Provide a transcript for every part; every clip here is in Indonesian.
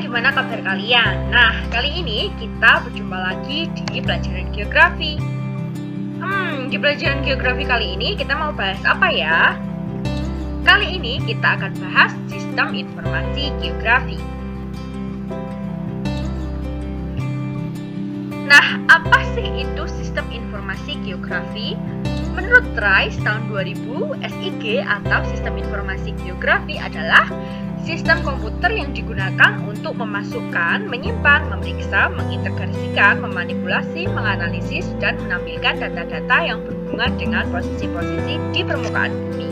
gimana kabar kalian? Nah, kali ini kita berjumpa lagi di pelajaran geografi. Di pelajaran geografi kali ini kita mau bahas apa ya? Kali ini kita akan bahas sistem informasi geografi. Nah, apa sih itu sistem informasi geografi? Menurut RISE tahun 2000, SIG atau sistem informasi geografi adalah sistem komputer yang digunakan untuk memasukkan, menyimpan, memeriksa, mengintegrasikan, memanipulasi, menganalisis, dan menampilkan data-data yang berhubungan dengan posisi-posisi di permukaan bumi.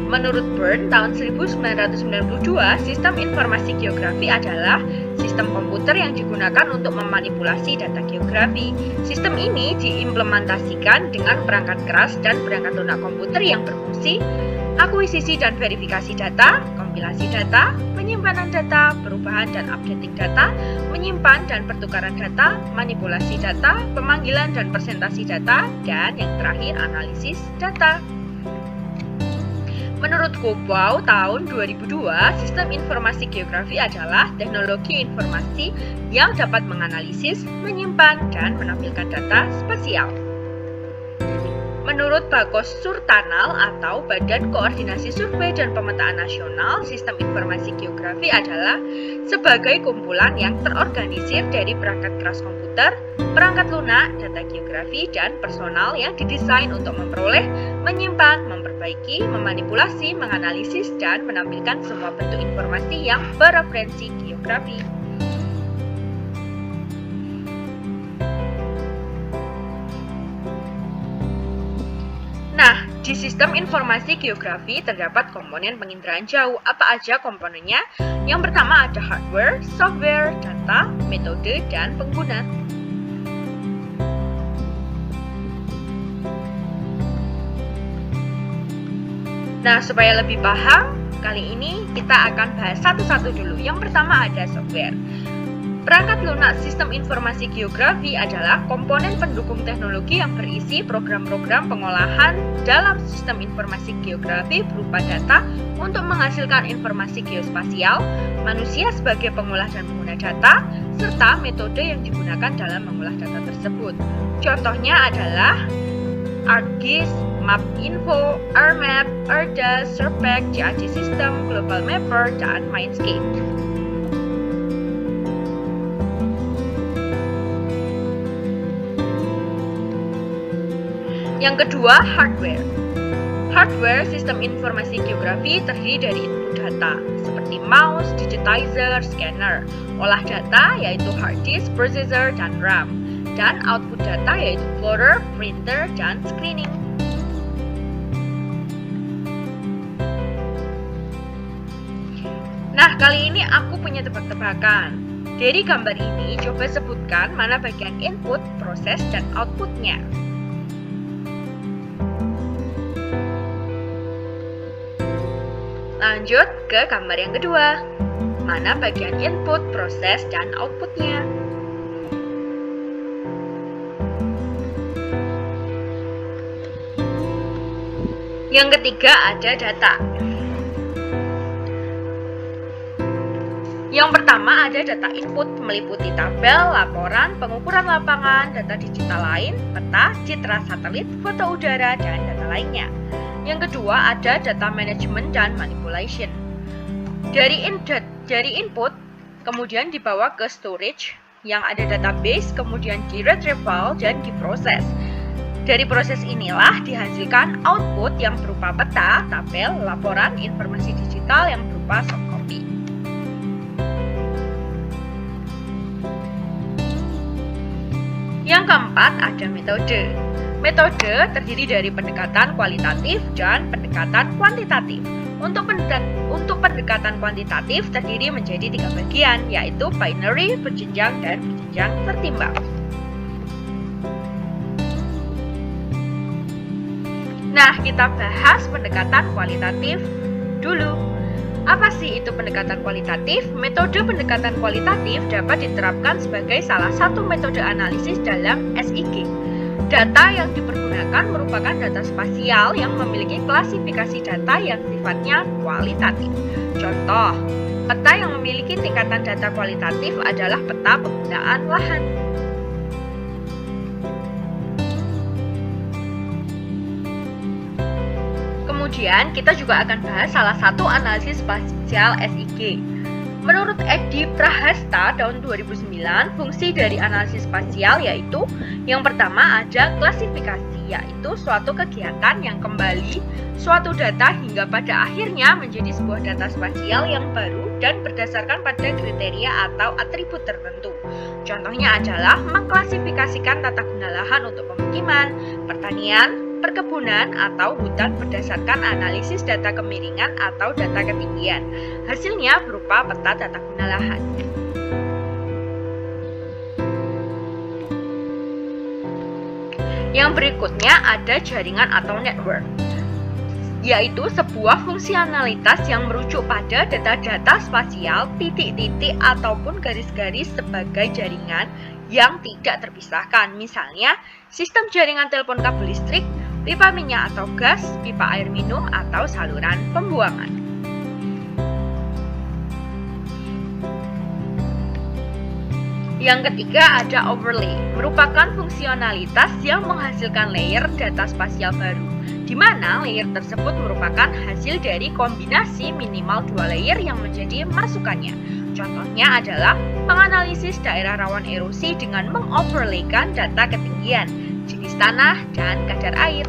Menurut Byrne tahun 1992, sistem informasi geografi adalah sistem komputer yang digunakan untuk memanipulasi data geografi. Sistem ini diimplementasikan dengan perangkat keras dan perangkat lunak komputer yang berfungsi akuisisi dan verifikasi data, kompilasi data, penyimpanan data, perubahan dan updating data, menyimpan dan pertukaran data, manipulasi data, pemanggilan dan presentasi data, dan yang terakhir analisis data. Menurut Gopau tahun 2002, sistem informasi geografi adalah teknologi informasi yang dapat menganalisis, menyimpan, dan menampilkan data spasial. Menurut Bagos Surtanal atau Badan Koordinasi Survei dan Pemetaan Nasional, sistem informasi geografi adalah sebagai kumpulan yang terorganisir dari perangkat keras komputer, perangkat lunak, data geografi, dan personal yang didesain untuk memperoleh, menyimpan, memperbaiki, memanipulasi, menganalisis, dan menampilkan semua bentuk informasi yang bereferensi geografi. Nah, di sistem informasi geografi terdapat komponen penginderaan jauh. Apa aja komponennya? Yang pertama ada hardware, software, data, metode, dan pengguna. Nah, supaya lebih paham, kali ini kita akan bahas satu-satu dulu. Yang pertama ada software. Perangkat lunak sistem informasi geografi adalah komponen pendukung teknologi yang berisi program-program pengolahan dalam sistem informasi geografi berupa data untuk menghasilkan informasi geospasial, manusia sebagai pengolah dan pengguna data, serta metode yang digunakan dalam mengolah data tersebut. Contohnya adalah ArcGIS, MapInfo, ArcMap, ArcGIS, Serpec, GIS System, Global Mapper, dan Mindscape. Yang kedua, hardware. Hardware sistem informasi geografi terdiri dari input data seperti mouse, digitizer, scanner, olah data yaitu hard disk, processor, dan RAM, dan output data yaitu plotter, printer, dan screening. Nah, kali ini aku punya tebak-tebakan. Dari gambar ini, coba sebutkan mana bagian input, proses, dan outputnya. Lanjut ke gambar yang kedua. Mana bagian input, proses, dan outputnya? Yang ketiga ada data. Yang pertama ada data input meliputi tabel, laporan, pengukuran lapangan, data digital lain, peta, citra satelit, foto udara, dan data lainnya. Yang kedua ada data management dan manipulation. Dari input kemudian dibawa ke storage yang ada database, kemudian di retrieval dan diproses. Dari proses inilah dihasilkan output yang berupa peta, tabel, laporan, informasi digital yang berupa soft copy. Yang keempat ada metode. Metode terdiri dari pendekatan kualitatif dan pendekatan kuantitatif. Untuk pendekatan kuantitatif terdiri menjadi 3 bagian, yaitu binary, berjenjang, dan berjenjang tertimbang. Nah, kita bahas pendekatan kualitatif dulu. Apa sih itu pendekatan kualitatif? Metode pendekatan kualitatif dapat diterapkan sebagai salah satu metode analisis dalam SIG. Data yang dipergunakan merupakan data spasial yang memiliki klasifikasi data yang sifatnya kualitatif. Contoh, Peta yang memiliki tingkatan data kualitatif adalah peta penggunaan lahan. Kemudian kita juga akan bahas salah satu analisis spasial SIG. Menurut Edi Prahasta tahun 2009, fungsi dari analisis spasial yaitu yang pertama ada klasifikasi, yaitu suatu kegiatan yang kembali suatu data hingga pada akhirnya menjadi sebuah data spasial yang baru dan berdasarkan pada kriteria atau atribut tertentu. Contohnya adalah mengklasifikasikan tata guna lahan untuk pemukiman, pertanian, perkebunan, atau hutan berdasarkan analisis data kemiringan atau data ketinggian. Hasilnya berupa peta tata guna lahan. Yang berikutnya ada jaringan atau network, yaitu sebuah fungsionalitas yang merujuk pada data-data spasial, titik-titik ataupun garis-garis sebagai jaringan yang tidak terpisahkan. Misalnya, sistem jaringan telepon kabel listrik, pipa minyak atau gas, pipa air minum, atau saluran pembuangan. Yang ketiga ada overlay, merupakan fungsionalitas yang menghasilkan layer data spasial baru, di mana layer tersebut merupakan hasil dari kombinasi minimal 2 layer yang menjadi masukannya. Contohnya adalah menganalisis daerah rawan erosi dengan mengoverlaykan data ketinggian, jenis tanah, dan kadar air.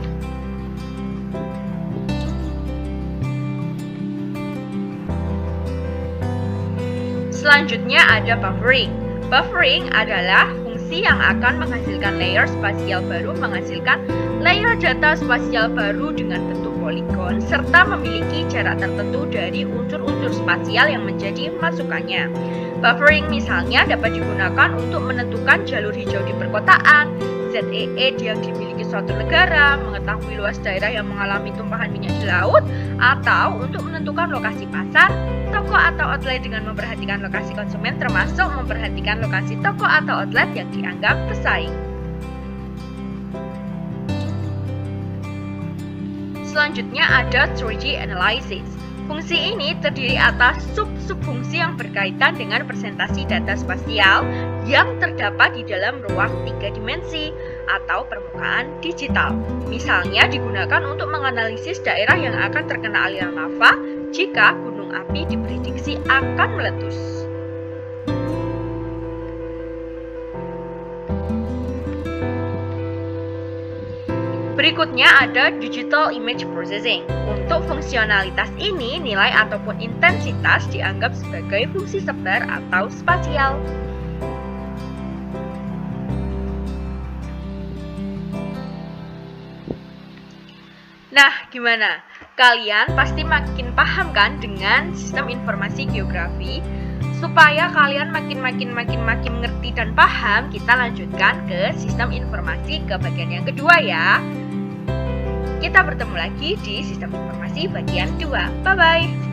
Selanjutnya ada buffering. Buffering adalah fungsi yang akan menghasilkan layer spasial baru, menghasilkan layer data spasial baru dengan bentuk poligon, serta memiliki jarak tertentu dari unsur-unsur spasial yang menjadi masukannya. Buffering misalnya dapat digunakan untuk menentukan jalur hijau di perkotaan, ZEE yang dimiliki suatu negara, mengetahui luas daerah yang mengalami tumpahan minyak di laut, atau untuk menentukan lokasi pasar, toko atau outlet dengan memperhatikan lokasi konsumen, termasuk memperhatikan lokasi toko atau outlet yang dianggap pesaing. Selanjutnya ada 3D analysis. Fungsi ini terdiri atas sub-subfungsi yang berkaitan dengan presentasi data spasial yang terdapat di dalam ruang 3 dimensi atau permukaan digital. Misalnya digunakan untuk menganalisis daerah yang akan terkena aliran lava jika gunung api diprediksi akan meletus. Berikutnya ada digital image processing. Untuk fungsionalitas ini, nilai ataupun intensitas dianggap sebagai fungsi sebar atau spasial. Nah, gimana? Kalian pasti makin paham kan dengan sistem informasi geografi? Supaya kalian makin ngerti dan paham, kita lanjutkan ke sistem informasi ke bagian yang kedua ya. Kita bertemu lagi di sistem informasi bagian 2. Bye-bye.